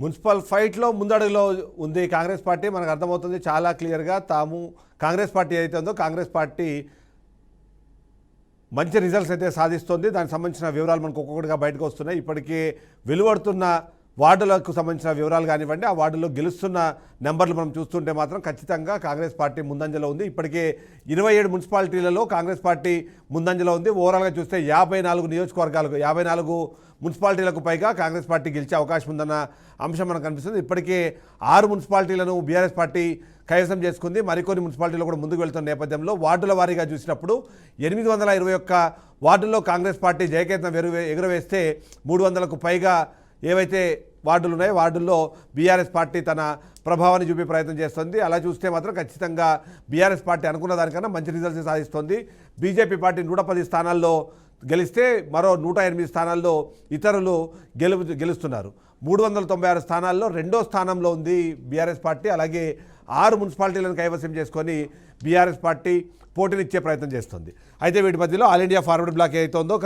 Municipal ఫైట్లో ముందడుగులో ఉంది Congress party. మనకు అర్థమవుతుంది చాలా క్లియర్గా. తాము కాంగ్రెస్ పార్టీ ఏదైతే ఉందో కాంగ్రెస్ పార్టీ మంచి రిజల్ట్స్ అయితే సాధిస్తుంది. దానికి సంబంధించిన వివరాలు మనకు ఒక్కొక్కటిగా బయటకు వస్తున్నాయి. ఇప్పటికే వెలువడుతున్న వార్డులకు సంబంధించిన వివరాలు కానివ్వండి, ఆ వార్డులో గెలుస్తున్న నెంబర్లు మనం చూస్తుంటే మాత్రం ఖచ్చితంగా కాంగ్రెస్ పార్టీ ముందంజలో ఉంది. ఇప్పటికే 27 మున్సిపాలిటీలలో కాంగ్రెస్ పార్టీ ముందంజలో ఉంది. ఓవరాల్గా చూస్తే 54 నియోజకవర్గాలకు 54 మున్సిపాలిటీలకు పైగా కాంగ్రెస్ పార్టీ గెలిచే అవకాశం ఉందన్న అంశం మనకు కనిపిస్తుంది. ఇప్పటికే 6 మున్సిపాలిటీలను బీఆర్ఎస్ పార్టీ కైవసం చేసుకుంది. మరికొన్ని మున్సిపాలిటీలు కూడా ముందుకు వెళ్తున్న నేపథ్యంలో వార్డుల వారీగా చూసినప్పుడు 821 వార్డుల్లో కాంగ్రెస్ పార్టీ జయకేతనం ఎగురవేస్తే 300కు పైగా ఏవైతే వార్డులు ఉన్నాయో వార్డుల్లో బీఆర్ఎస్ పార్టీ తన ప్రభావాన్ని చూపే ప్రయత్నం చేస్తుంది. అలా చూస్తే మాత్రం ఖచ్చితంగా బీఆర్ఎస్ పార్టీ అనుకున్న దానికన్నా మంచి రిజల్ట్స్ సాధిస్తుంది. బీజేపీ పార్టీ 110 స్థానాల్లో గెలిస్తే మరో 108 స్థానాల్లో ఇతరులు గెలుస్తున్నారు. 396 స్థానాల్లో రెండో స్థానంలో ఉంది బీఆర్ఎస్ పార్టీ. అలాగే 6 మున్సిపాలిటీలను కైవసం చేసుకొని బీఆర్ఎస్ పార్టీ పోటీనిచ్చే ప్రయత్నం చేస్తుంది. అయితే వీటి మధ్యలో ఆల్ ఇండియా ఫార్వర్డ్ బ్లాక్ ఏదైతే ఉందో,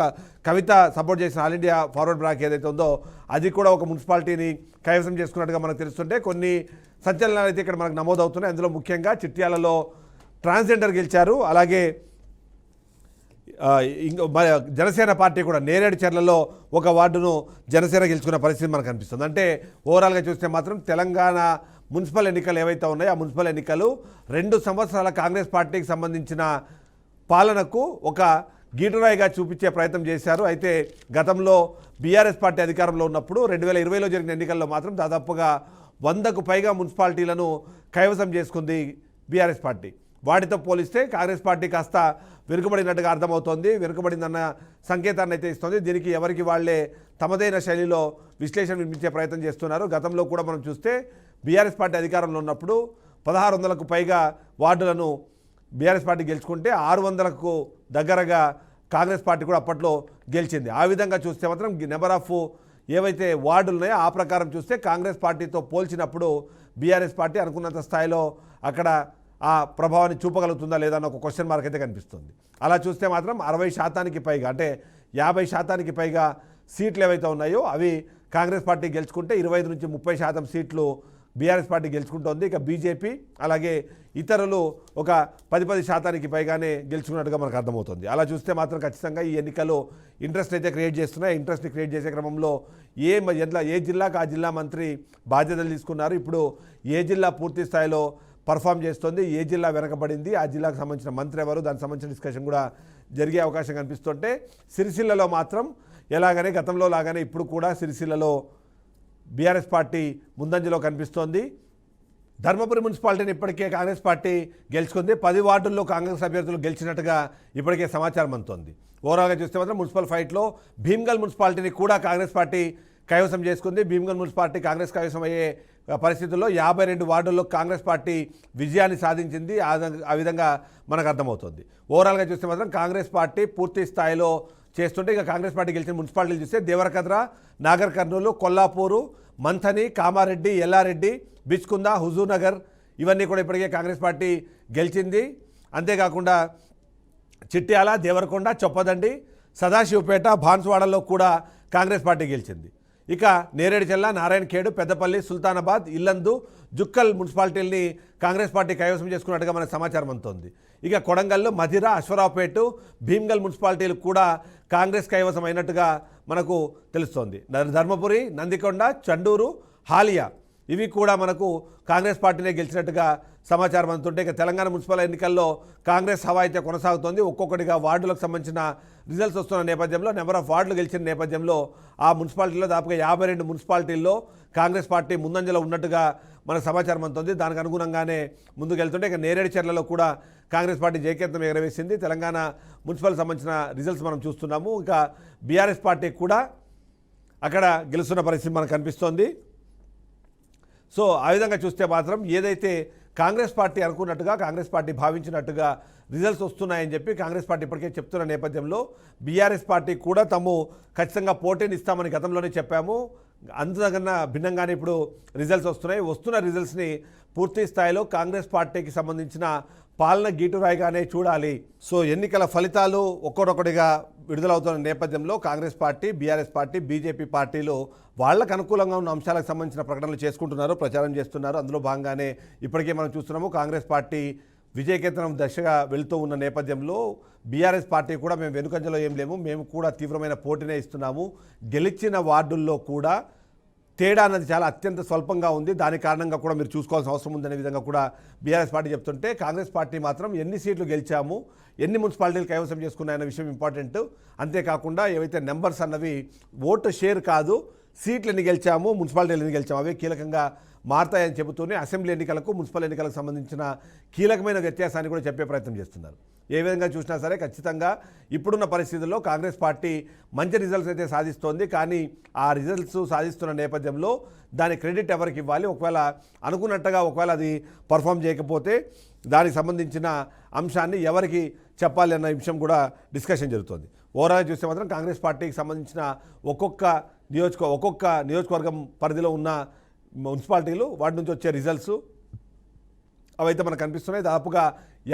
కవిత సపోర్ట్ చేసిన ఆల్ ఇండియా ఫార్వర్డ్ బ్లాక్ ఏదైతే ఉందో అది కూడా ఒక మున్సిపాలిటీని కైవసం చేసుకున్నట్టుగా మనకు తెలుస్తుంటే కొన్ని సంచలనాలు అయితే ఇక్కడ మనకు నమోదవుతున్నాయి. అందులో ముఖ్యంగా చిట్యాలలో ట్రాన్స్జెండర్ గెలిచారు. అలాగే జనసేన పార్టీ కూడా నేరేడు చెర్లలో ఒక వార్డును జనసేన గెలుచుకున్న పరిస్థితి మనకు కనిపిస్తుంది. అంటే ఓవరాల్గా చూస్తే మాత్రం తెలంగాణ మున్సిపల్ ఎన్నికలు ఏవైతే ఉన్నాయో ఆ మున్సిపల్ ఎన్నికలు 2 సంవత్సరాల కాంగ్రెస్ పార్టీకి సంబంధించిన పాలనకు ఒక గీటురాయిగా చూపించే ప్రయత్నం చేశారు. అయితే గతంలో బీఆర్ఎస్ పార్టీ అధికారంలో ఉన్నప్పుడు 2020లో జరిగిన ఎన్నికల్లో మాత్రం దాదాపుగా 100కు పైగా మున్సిపాలిటీలను కైవసం చేసుకుంది బీఆర్ఎస్ పార్టీ. వాటితో పోలిస్తే కాంగ్రెస్ పార్టీ కాస్త వెనుకబడినట్టుగా అర్థమవుతోంది. వెనుకబడిందన్న సంకేతాన్ని అయితే ఇస్తుంది. దీనికి ఎవరికి వాళ్లే తమదైన శైలిలో విశ్లేషణ వినిపించే ప్రయత్నం చేస్తున్నారు. గతంలో కూడా మనం చూస్తే బీఆర్ఎస్ పార్టీ అధికారంలో ఉన్నప్పుడు 1600కు పైగా వార్డులను బీఆర్ఎస్ పార్టీ గెలుచుకుంటే 600కు దగ్గరగా కాంగ్రెస్ పార్టీ కూడా అప్పట్లో గెలిచింది. ఆ విధంగా చూస్తే మాత్రం నెంబర్ ఆఫ్ ఏవైతే వార్డులు ఉన్నాయో ఆ ప్రకారం చూస్తే కాంగ్రెస్ పార్టీతో పోల్చినప్పుడు బీఆర్ఎస్ పార్టీ అనుకున్నంత స్థాయిలో అక్కడ ఆ ప్రభావాన్ని చూపగలుగుతుందా లేదా అన్న ఒక క్వశ్చన్ మార్క్ అయితే కనిపిస్తుంది. అలా చూస్తే మాత్రం 60% పైగా అంటే 50% పైగా సీట్లు ఏవైతే ఉన్నాయో అవి కాంగ్రెస్ పార్టీ గెలుచుకుంటే 25 నుంచి 30% సీట్లు బీఆర్ఎస్ పార్టీ గెలుచుకుంటోంది. ఇక బీజేపీ అలాగే ఇతరులు ఒక 10% పైగానే గెలుచుకున్నట్టుగా మనకు అర్థమవుతుంది. అలా చూస్తే మాత్రం ఖచ్చితంగా ఈ ఎన్నికలు ఇంట్రెస్ట్ అయితే క్రియేట్ చేస్తున్నాయి. ఇంట్రెస్ట్ని క్రియేట్ చేసే క్రమంలో ఏ జిల్లాకు ఆ జిల్లా మంత్రి బాధ్యతలు తీసుకున్నారు. ఇప్పుడు ఏ జిల్లా పూర్తి స్థాయిలో పర్ఫామ్ చేస్తుంది, ఏ జిల్లా వెనకబడింది, ఆ జిల్లాకు సంబంధించిన మంత్రి ఎవరు, దానికి సంబంధించిన డిస్కషన్ కూడా జరిగే అవకాశం కనిపిస్తుంటే సిరిసిల్లలో మాత్రం ఎలాగనే గతంలో లాగానే ఇప్పుడు కూడా సిరిసిల్లలో బీఆర్ఎస్ పార్టీ ముందంజలో కనిపిస్తోంది. ధర్మపురి మున్సిపాలిటీని ఇప్పటికే కాంగ్రెస్ పార్టీ గెలుచుకుంది. 10 వార్డుల్లో కాంగ్రెస్ అభ్యర్థులు గెలిచినట్టుగా ఇప్పటికే సమాచారం అందుతోంది. ఓవరాల్గా చూస్తే మాత్రం మున్సిపల్ ఫైట్లో భీమ్గల్ మున్సిపాలిటీని కూడా కాంగ్రెస్ పార్టీ కైవసం చేసుకుంది. భీమ్గల్ మున్సిపాలిటీ కాంగ్రెస్ కైవసం అయ్యే పరిస్థితుల్లో 52 వార్డుల్లో కాంగ్రెస్ పార్టీ విజయాన్ని సాధించింది. ఆ విధంగా మనకు అర్థమవుతుంది. ఓవరాల్గా చూస్తే మాత్రం కాంగ్రెస్ పార్టీ పూర్తి స్థాయిలో చేస్తుంటే ఇక కాంగ్రెస్ పార్టీ గెలిచిన మున్సిపాలిటీలు చూస్తే దేవరకద్ర, నాగర్ కర్నూలు, కొల్లాపూరు, మంథని, కామారెడ్డి, ఎల్లారెడ్డి, బిచ్కుంద, హుజూర్ నగర్ ఇవన్నీ కూడా ఇప్పటికే కాంగ్రెస్ పార్టీ గెలిచింది. అంతేకాకుండా చిట్యాల, దేవరకొండ, చొప్పదండి, సదాశివపేట, బాన్సువాడలో కూడా కాంగ్రెస్ పార్టీ గెలిచింది. ఇక నేరేడు చెల్ల, నారాయణఖేడ్, పెద్దపల్లి, సుల్తానాబాద్, ఇల్లందు, జుక్కల్ మున్సిపాలిటీల్ని కాంగ్రెస్ పార్టీ కైవసం చేసుకున్నట్టుగా మనకు సమాచారం అందుతోంది. ఇక కొడంగల్లు, మధిర, అశ్వరావుపేట, భీమ్గల్ మున్సిపాలిటీలు కూడా కాంగ్రెస్ కైవసం అయినట్టుగా మనకు తెలుస్తోంది. ధర్మపురి, నందికొండ, చండూరు, హాలియా ఇవి కూడా మనకు కాంగ్రెస్ పార్టీనే గెలిచినట్టుగా సమాచారం అందుతుంటే ఇక తెలంగాణ మున్సిపల్ ఎన్నికల్లో కాంగ్రెస్ హవా అయితే కొనసాగుతోంది. ఒక్కొక్కటిగా వార్డులకు సంబంధించిన రిజల్ట్స్ వస్తున్న నేపథ్యంలో నెంబర్ ఆఫ్ వార్డులు గెలిచిన నేపథ్యంలో ఆ మున్సిపాలిటీలో దాదాపుగా 52 మున్సిపాలిటీల్లో కాంగ్రెస్ పార్టీ ముందంజలో ఉన్నట్టుగా మనకు సమాచారం అందుతుంది. దానికి అనుగుణంగానే ముందుకు వెళ్తుంటే ఇక నేరేడు చెర్లలో కూడా కాంగ్రెస్ పార్టీ జయకేతనం ఎగరవేసింది. తెలంగాణ మున్సిపల్ సంబంధించిన రిజల్ట్స్ మనం చూస్తున్నాము. ఇక బీఆర్ఎస్ పార్టీ కూడా అక్కడ గెలుస్తున్న పరిస్థితి మనకు కనిపిస్తోంది. సో ఆ విధంగా చూస్తే మాత్రం ఏదైతే కాంగ్రెస్ పార్టీ అనుకున్నట్టుగా కాంగ్రెస్ పార్టీ భావించినట్టుగా రిజల్ట్స్ వస్తున్నాయని చెప్పి కాంగ్రెస్ పార్టీ ఇప్పటికే చెప్తున్న నేపథ్యంలో బీఆర్ఎస్ పార్టీ కూడా తాము ఖచ్చితంగా పోటీని ఇస్తామని గతంలోనే చెప్పాము, అందుకన్నా భిన్నంగానే ఇప్పుడు రిజల్ట్స్ వస్తున్నాయి. వస్తున్న రిజల్ట్స్ని పూర్తి స్థాయిలో కాంగ్రెస్ పార్టీకి సంబంధించిన పాలన గీటురాయిగానే చూడాలి. సో ఎన్నికల ఫలితాలు ఒక్కొక్కటిగా విడుదలవుతున్న నేపథ్యంలో Congress party, BRS party, BJP పార్టీలు వాళ్లకు అనుకూలంగా ఉన్న అంశాలకు సంబంధించిన ప్రకటనలు చేసుకుంటున్నారు, ప్రచారం చేస్తున్నారు. అందులో భాగంగానే ఇప్పటికే మనం చూస్తున్నాము కాంగ్రెస్ పార్టీ విజయకేతనం దశగా వెళుతూ ఉన్న నేపథ్యంలో బీఆర్ఎస్ పార్టీ కూడా మేము వెనుకంజలో ఏం లేము, మేము కూడా తీవ్రమైన పోటీనే ఇస్తున్నాము, గెలిచిన వార్డుల్లో కూడా తేడా అన్నది చాలా అత్యంత స్వల్పంగా ఉంది, దాని కారణంగా కూడా మీరు చూసుకోవాల్సిన అవసరం ఉందనే విధంగా కూడా బీఆర్ఎస్ పార్టీ చెప్తుంటే, కాంగ్రెస్ పార్టీ మాత్రం ఎన్ని సీట్లు గెలిచాము, ఎన్ని మున్సిపాలిటీలు కైవసం చేసుకున్నాయన్న విషయం ఇంపార్టెంట్. అంతేకాకుండా ఏవైతే నెంబర్స్ అన్నవి ఓటు షేర్ కాదు, సీట్లు ఎన్ని గెలిచాము, మున్సిపాలిటీలు ఎన్ని గెలిచాము అవే కీలకంగా మారతాయని చెబుతూనే అసెంబ్లీ ఎన్నికలకు, మున్సిపల్ ఎన్నికలకు సంబంధించిన కీలకమైన వ్యత్యాసాన్ని కూడా చెప్పే ప్రయత్నం చేస్తున్నారు. ఏ విధంగా చూసినా సరే ఖచ్చితంగా ఇప్పుడున్న పరిస్థితుల్లో కాంగ్రెస్ పార్టీ మంచి రిజల్ట్స్ అయితే సాధిస్తోంది. కానీ ఆ రిజల్ట్స్ సాధిస్తున్న నేపథ్యంలో దాని క్రెడిట్ ఎవరికి ఇవ్వాలి, ఒకవేళ అనుకున్నట్టుగా ఒకవేళ అది పర్ఫామ్ చేయకపోతే దానికి సంబంధించిన అంశాన్ని ఎవరికి చెప్పాలి అన్న విషయం కూడా డిస్కషన్ జరుగుతుంది. ఓవరాల్గా చూస్తే మాత్రం కాంగ్రెస్ పార్టీకి సంబంధించిన ఒక్కొక్క నియోజకవర్గం పరిధిలో ఉన్న మున్సిపాలిటీలు, వాటి నుంచి వచ్చే రిజల్ట్స్ అవైతే మనకు కనిపిస్తున్నాయి. దాదాపుగా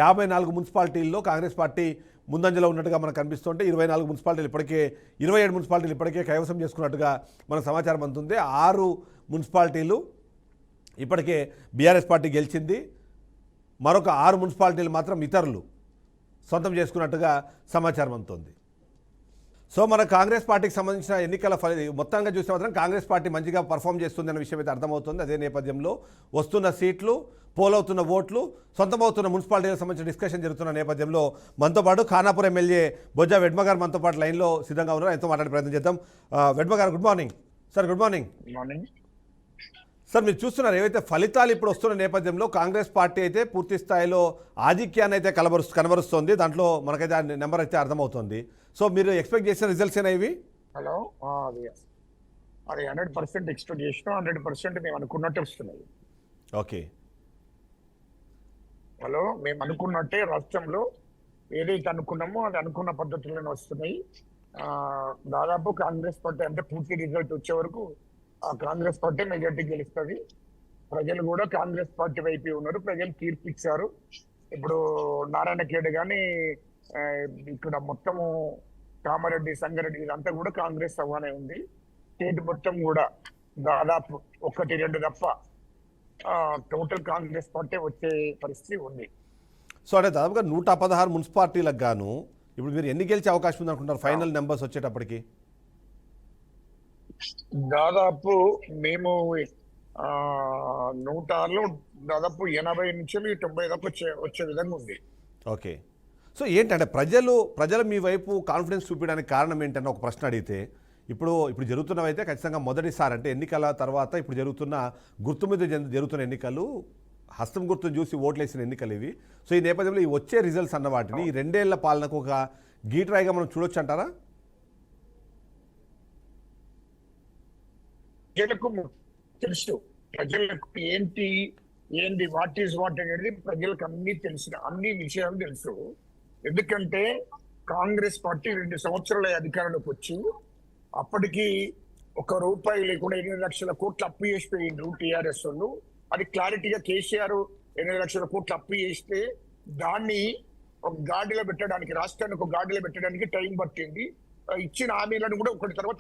54 మున్సిపాలిటీల్లో కాంగ్రెస్ పార్టీ ముందంజలో ఉన్నట్టుగా మనకు కనిపిస్తుంటే 24 మున్సిపాలిటీలు ఇప్పటికే 27 మున్సిపాలిటీలు ఇప్పటికే కైవసం చేసుకున్నట్టుగా మనకు సమాచారం అందుతుంది. 6 మున్సిపాలిటీలు ఇప్పటికే బీఆర్ఎస్ పార్టీ గెలిచింది, మరొక 6 మున్సిపాలిటీలు మాత్రం ఇతరులు సొంతం చేసుకున్నట్టుగా సమాచారం అందుతుంది. సో మన కాంగ్రెస్ పార్టీకి సంబంధించిన ఎన్నికల మొత్తంగా చూస్తే మాత్రం కాంగ్రెస్ పార్టీ మంచిగా పర్ఫామ్ చేస్తుంది అనే విషయం అయితే అర్థమవుతుంది. అదే నేపథ్యంలో వస్తున్న సీట్లు, పోలవుతున్న ఓట్లు, సొంతమవుతున్న మున్సిపాలిటీలకు సంబంధించిన డిస్కషన్ జరుగుతున్న నేపథ్యంలో మనతో పాటు ఖానాపూర్ ఎమ్మెల్యే బొజ్జా వెడ్మ గారు మనతో పాటు లైన్లో సిద్ధంగా ఉన్నారు. ఎంతో మాట్లాడే ప్రయత్నం చేద్దాం. వెడ్మ గారు good morning. Sir good morning. Sir మీరు చూస్తున్నారు ఏవైతే ఫలితాలు ఇప్పుడు వస్తున్న నేపథ్యంలో కాంగ్రెస్ పార్టీ అయితే పూర్తి స్థాయిలో ఆధిక్యాన్ని అయితే కనబరుస్తోంది. దాంట్లో మనకైతే ఆ నెంబర్ అయితే అర్థమవుతుంది. సో మీరు ఎక్స్పెక్ట్ చేసిన రిజల్ట్స్ ఏనా ఇవి? హలో, అది 100% ఎక్స్పెక్ట్ చేసినా 100% మేము అనుకున్నట్టే వస్తున్నాయి. ఓకే. హలో, మేము అనుకున్నట్టే రాష్ట్రంలో ఏదైతే అనుకున్నామో అది అనుకున్న పద్ధతుల్లోనే వస్తున్నాయి. దాదాపు కాంగ్రెస్ పార్టీ అంటే పూర్తి రిజల్ట్ వచ్చే వరకు కాంగ్రెస్ పార్టీ మెజార్టీ గెలుస్తుంది. ప్రజలు కూడా కాంగ్రెస్ పార్టీ వైపు ఉన్నారు, ప్రజలు తీర్పు ఇచ్చారు. ఇప్పుడు నారాయణ ఖేడ్ కానీ ఇక్కడ మొత్తము కామారెడ్డి, సంగారెడ్డి ఇదంతా కూడా కాంగ్రెస్ అవ్వనే ఉంది. స్టేట్ మొత్తం కూడా దాదాపు 1-2 తప్ప టోటల్ కాంగ్రెస్ పార్టీ వచ్చే పరిస్థితి ఉంది. సో అంటే దాదాపుగా 116 మున్సిపాలిటీలకు గాను ఇప్పుడు మీరు ఎన్ని గెలిచే అవకాశం ఉంది అనుకుంటారు ఫైనల్ నెంబర్స్ వచ్చేటప్పటికి? దాదాపు మేము 106లో దాదాపు 80 నుంచి 90 దాకా వచ్చే విధంగా ఉంది. ఓకే. సో ఏంటంటే ప్రజలు మీ వైపు కాన్ఫిడెన్స్ చూపించడానికి కారణం ఏంటన్న ఒక ప్రశ్న అడిగితే, ఇప్పుడు జరుగుతున్నవైతే ఖచ్చితంగా మొదటిసారి అంటే ఎన్నికల తర్వాత ఇప్పుడు జరుగుతున్న గుర్తు మీద జరుగుతున్న ఎన్నికలు, హస్తం గుర్తును చూసి ఓట్లేసిన ఎన్నికలు ఇవి. సో ఈ నేపథ్యంలో ఈ వచ్చే రిజల్ట్స్ అన్న వాటిని ఈ 2 ఏళ్ల పాలనకు ఒక గీట్రాయిగా మనం చూడొచ్చు అంటారా? ప్రజలకు తెలుసు, ప్రజలకు ఏంటి వాట్ ఈజ్ వాట్ అనేది ప్రజలకు అన్ని తెలిసిన అన్ని విషయాలు తెలుసు. ఎందుకంటే కాంగ్రెస్ పార్టీ 2 సంవత్సరాల అధికారంలోకి వచ్చి అప్పటికి ₹1 లేకుండా 8 లక్షల కోట్లు అప్పు చేసిపోయిండ్రు టీఆర్ఎస్ వాళ్ళు. అది క్లారిటీగా కేసీఆర్ 8 లక్షల కోట్లు అప్పు చేస్తే దాన్ని ఒక గాడిలో పెట్టడానికి, రాష్ట్రాన్ని ఒక గాడిలో పెట్టడానికి టైం పట్టింది. ఇచ్చిన హామీలను కూడా ఒకటి తర్వాత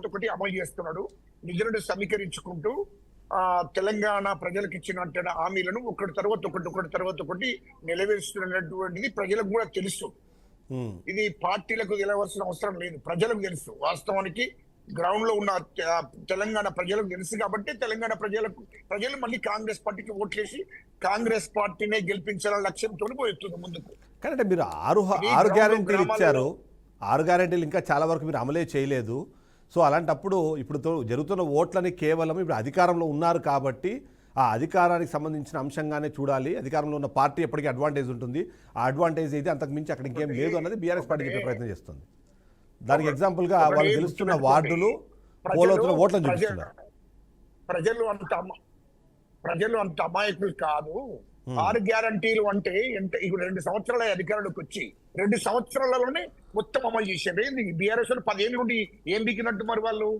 ఒకటి అమలు చేస్తున్నాడు. నిధులను సమీకరించుకుంటూ తెలంగాణ ప్రజలకు ఇచ్చిన హామీలను ఒకటి తర్వాత ఒకటి నెరవేరుస్తున్నటువంటిది ప్రజలకు కూడా తెలుసు. ఇది పార్టీలకు తెలవలసిన అవసరం లేదు, ప్రజలకు తెలుసు. వాస్తవానికి గ్రౌండ్ లో ఉన్న తెలంగాణ ప్రజలకు తెలుసు కాబట్టి తెలంగాణ ప్రజలు మళ్ళీ కాంగ్రెస్ పార్టీకి ఓట్లేసి కాంగ్రెస్ పార్టీనే గెలిపించాలనే లక్ష్యంతో పోతుంది ముందుకు. కానీ మీరు 6 గ్యారెంటీలు ఇచ్చారు, 6 గ్యారెంటీలు ఇంకా చాలా వరకు మీరు అమలే చేయలేదు. సో అలాంటప్పుడు ఇప్పుడు జరుగుతున్న ఓట్లని కేవలం ఇప్పుడు అధికారంలో ఉన్నారు కాబట్టి ఆ అధికారానికి సంబంధించిన అంశంగానే చూడాలి. అధికారంలో ఉన్న పార్టీ ఎప్పటికీ అడ్వాంటేజ్ ఉంటుంది, ఆ అడ్వాంటేజ్ అయితే అంతకుమించి అక్కడ ఇంకేం లేదు అన్నది బీఆర్ఎస్ పార్టీ చెప్పే ప్రయత్నం చేస్తుంది. దానికి ఎగ్జాంపుల్గా వాళ్ళు గెలుస్తున్న వార్డులు, పోలవుతున్న ఓట్లను చూపిస్తున్నారు. ప్రజలు అంత అమాయకులు కాదు. 6 గ్యారంటీలు అంటే ఇప్పుడు 2 సంవత్సరాల అధికారంలోకి వచ్చి 2 సంవత్సరాలలోనే మొత్తం అమలు చేశారు. బీఆర్ఎస్ 10 ఏళ్ళ నుండి ఏం బిగినట్టు మరి వాళ్ళు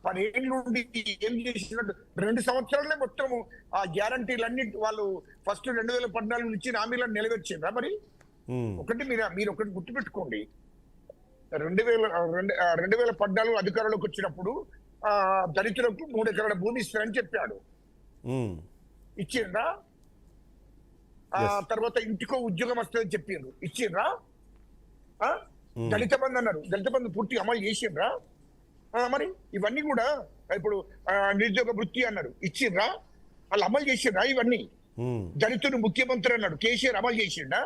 10 ఏళ్ళ నుండి ఏం చేసినట్టు 2 సంవత్సరాలే మొత్తం ఆ గ్యారంటీలన్నీ వాళ్ళు ఫస్ట్ 2014 నుంచి హామీలను నెరవేర్చిండ్రా మరి? ఉమ్, ఒకటి మీరు ఒకటి గుర్తుపెట్టుకోండి. 2014 అధికారంలోకి వచ్చినప్పుడు దళితులకు 3 ఎకరాల భూమి ఇస్తారని చెప్పాడు. ఉమ్, ఇచ్చిండ్రా? Yes. తర్వాత ఇంటికో ఉద్యోగం వస్తుందని చెప్పిండ్రు, ఇచ్చిండ్రా? Hmm. దళిత బంధు అన్నారు, దళిత బంధు పూర్తిగా అమలు చేసిండ్రా? మరి ఇవన్నీ కూడా ఇప్పుడు నిరుద్యోగ వృత్తి అన్నారు, ఇచ్చిండ్రా? వాళ్ళు అమలు చేసిండ్రా ఇవన్నీ? ఉమ్, దళితుడు ముఖ్యమంత్రి అన్నాడు, కేసీఆర్ అమలు చేసిండా?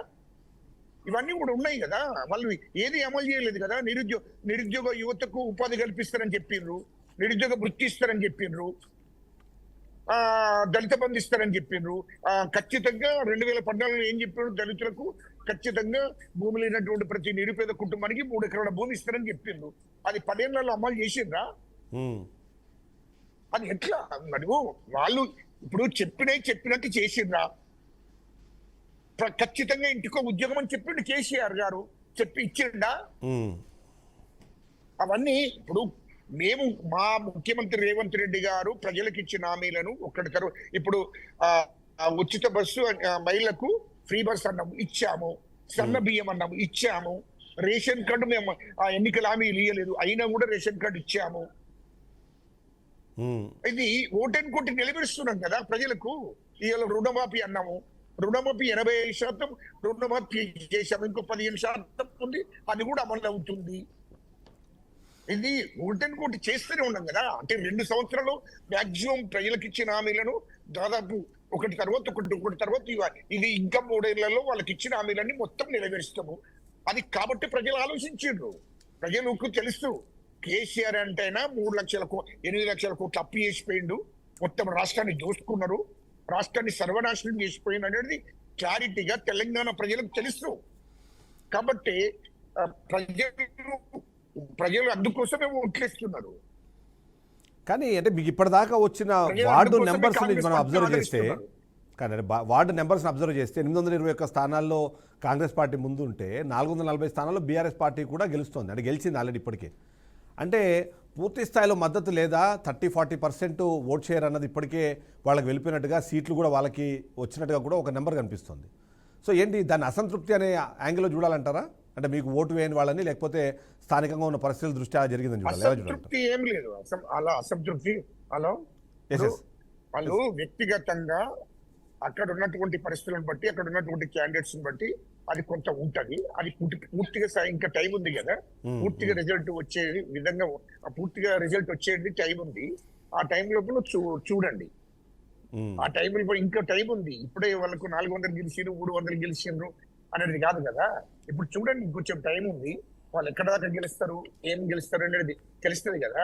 ఇవన్నీ కూడా ఉన్నాయి కదా, వాళ్ళు ఏది అమలు చేయలేదు కదా. నిరుద్యోగ యువతకు ఉపాధి కల్పిస్తారని చెప్పిండ్రు, నిరుద్యోగ వృత్తి ఇస్తారని చెప్పిండ్రు, దళిత బంధు ఇస్తారని చెప్పిండ్రు. ఖచ్చితంగా 2014 ఏం చెప్పారు? దళితులకు ఖచ్చితంగా భూమి లేనటువంటి ప్రతి నిరుపేద కుటుంబానికి 3 ఎకరాల భూమి ఇస్తారని చెప్పిండ్రు. అది 10 ఏళ్లలో అమలు చేసిండ్రా? ఉమ్, అది ఎట్లా మరి? వాళ్ళు ఇప్పుడు చెప్పినట్టు చేసిండ్రా? ఖచ్చితంగా ఇంటికో ఉద్యోగం అని చెప్పిండు కేసీఆర్ గారు, చెప్పి ఇచ్చిండా? ఉమ్, అవన్నీ ఇప్పుడు మేము మా ముఖ్యమంత్రి రేవంత్ రెడ్డి గారు ప్రజలకు ఇచ్చిన హామీలను ఒక్కటి తర్వాత ఇప్పుడు ఉచిత బస్సు మహిళలకు ఫ్రీ బస్ అన్నాము, ఇచ్చాము. సన్న బియ్యం అన్నాము, ఇచ్చాము. రేషన్ కార్డు మేము ఎన్నికల హామీలు ఇవ్వలేదు, అయినా కూడా రేషన్ కార్డు ఇచ్చాము. ఉమ్, ఇది ఓటెన్ కొట్టి నిలబెడుస్తున్నాం కదా ప్రజలకు. ఇవాళ రుణమాఫీ అన్నాము, రుణమాఫీ 85% రుణమాఫీ చేశాము, ఇంకో 15% ఉంది, అది కూడా అమలు అవుతుంది. ఇది ఓటెన్ కొట్టి చేస్తూనే ఉన్నాం కదా. అంటే 2 సంవత్సరాలు మాక్సిమం ప్రజలకు ఇచ్చిన హామీలను దాదాపు ఒకటి తర్వాత ఇది ఇంకా 3 ఏళ్లలో వాళ్ళకి ఇచ్చిన హామీలన్నీ మొత్తం నెరవేరుస్తాము. అది కాబట్టి ప్రజలు ఆలోచించారు. ప్రజలకు తెలుసు కేసీఆర్ అంటేనా 8 లక్షల కోట్లు అప్పు చేసిపోయిండు, మొత్తం రాష్ట్రాన్ని దోసుకున్నారు, రాష్ట్రాన్ని సర్వనాశనం చేసిపోయింది అనేది క్లారిటీగా తెలంగాణ ప్రజలకు తెలుసు. కాబట్టి ప్రజలు అందుకోసమే ఓట్లేస్తున్నారు. కానీ అంటే మీకు ఇప్పటిదాకా వచ్చిన వార్డు నెంబర్స్ మనం అబ్జర్వ్ చేస్తే, కానీ వార్డు నెంబర్స్ని అబ్జర్వ్ చేస్తే 821 స్థానాల్లో కాంగ్రెస్ పార్టీ ముందు ఉంటే 440 స్థానాల్లో బీఆర్ఎస్ పార్టీ కూడా గెలుస్తోంది, అంటే గెలిచింది ఆల్రెడీ ఇప్పటికే. అంటే పూర్తి స్థాయిలో మద్దతు లేదా, 30-40% ఓట్ షేర్ అన్నది ఇప్పటికే వాళ్ళకి వెళ్ళిపోయినట్టుగా, సీట్లు కూడా వాళ్ళకి వచ్చినట్టుగా కూడా ఒక నెంబర్ కనిపిస్తుంది. సో ఏంటి దాన్ని అసంతృప్తి అనే యాంగిల్లో చూడాలంటారా? అంటే మీకు ఓటు వేయని వాళ్ళని, లేకపోతే స్థానికంగా ఉన్న పరిస్థితుల దృష్ట్యా జరిగిందని చూడాలి? అసంతృప్తి ఏం లేదు, అసంతృప్తి వాళ్ళు వ్యక్తిగతంగా అక్కడ ఉన్నటువంటి పరిస్థితులను బట్టి, అక్కడ ఉన్నటువంటి క్యాండిడేట్స్ బట్టి అది కొంత ఉంటది. అది పూర్తిగా ఇంకా టైం ఉంది కదా, పూర్తిగా రిజల్ట్ వచ్చే విధంగా పూర్తిగా రిజల్ట్ వచ్చేది టైం ఉంది. ఆ టైం లోపల చూడండి, ఆ టైం ఇంకా టైం ఉంది. ఇప్పుడే వాళ్ళకు 400 గెలిచిండ్రు, 300 గెలిచిండ్రు అనేది కాదు కదా. ఇప్పుడు చూడండి, ఇంకొంచెం టైం ఉంది. వాళ్ళు ఎక్కడ దాకా గెలుస్తారు, ఏం గెలుస్తారు అనేది తెలుస్తుంది కదా.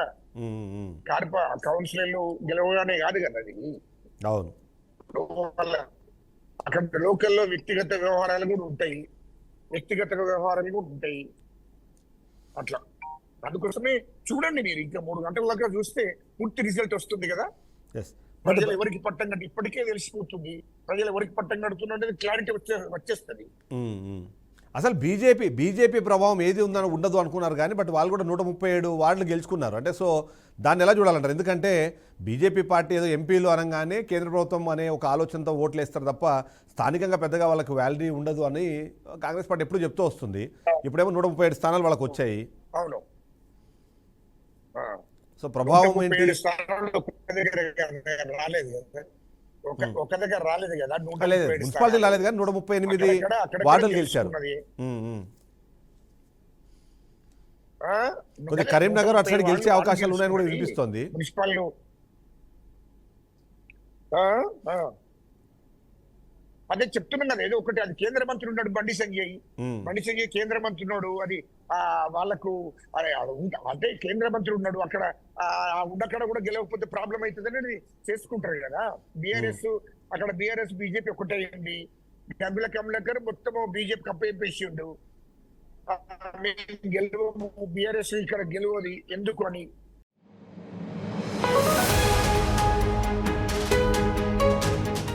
కౌన్సిలర్లు గెలవగానే కాదు కదా అది. అవును, అక్కడ లోకల్లో వ్యక్తిగత వ్యవహారాలు కూడా ఉంటాయి, అట్లా. అందుకోసమే చూడండి, మీరు ఇంకా 3 గంటల దాకా చూస్తే పూర్తి రిజల్ట్ వస్తుంది కదా. ప్రజలు ఎవరికి పట్టం కట్టి ఇప్పటికే తెలిసిపోతుంది, ప్రజలు ఎవరికి పట్టం కడుతున్నది క్లారిటీ వచ్చేస్తుంది. అసలు బీజేపీ ప్రభావం ఏది ఉందని ఉండదు అనుకున్నారు కానీ, బట్ వాళ్ళు కూడా 137 వార్డులు గెలుచుకున్నారు. అంటే సో దాన్ని ఎలా చూడాలంటారు? ఎందుకంటే బీజేపీ పార్టీ ఏదో ఎంపీలు అనగానే కేంద్ర ప్రభుత్వం అనే ఒక ఆలోచనతో ఓట్లు వేస్తారు తప్ప స్థానికంగా పెద్దగా వాళ్ళకి వాల్యూ ఉండదు అని కాంగ్రెస్ పార్టీ ఎప్పుడు చెప్తూ వస్తుంది. ఇప్పుడేమో 137 స్థానాలు వాళ్ళకి వచ్చాయి. అవును, సో ప్రభావం ఏంటి? రాలేదు కదా, ఒక దగ్గర రాలేదు కదా, మున్సిపాలిటీ రాలేదు కానీ 138 వార్డులు గెలిచారు. కొద్దిగా కరీంనగర్ అటు సైడ్ గెలిచే అవకాశాలు ఉన్నాయని కూడా వినిపిస్తోంది. మున్సిపాలిటీ అదే చెప్తున్నాం కదా, ఏదో ఒకటి. అది కేంద్ర మంత్రి ఉన్నాడు బండి సంజయ్ కేంద్ర మంత్రి ఉన్నాడు. అది వాళ్ళకు అంటే కేంద్ర మంత్రి ఉన్నాడు అక్కడ, ఉండక్కడ కూడా గెలవకపోతే ప్రాబ్లం అవుతుందని చేసుకుంటారు కదా. బీఆర్ఎస్ బీజేపీ ఒకటైంది. గంగుల కమలాకర్ మొత్తం బీజేపీ కప్పేసిండు. మేము గెలవము, బీఆర్ఎస్ ఇక్కడ గెలవది ఎందుకు అని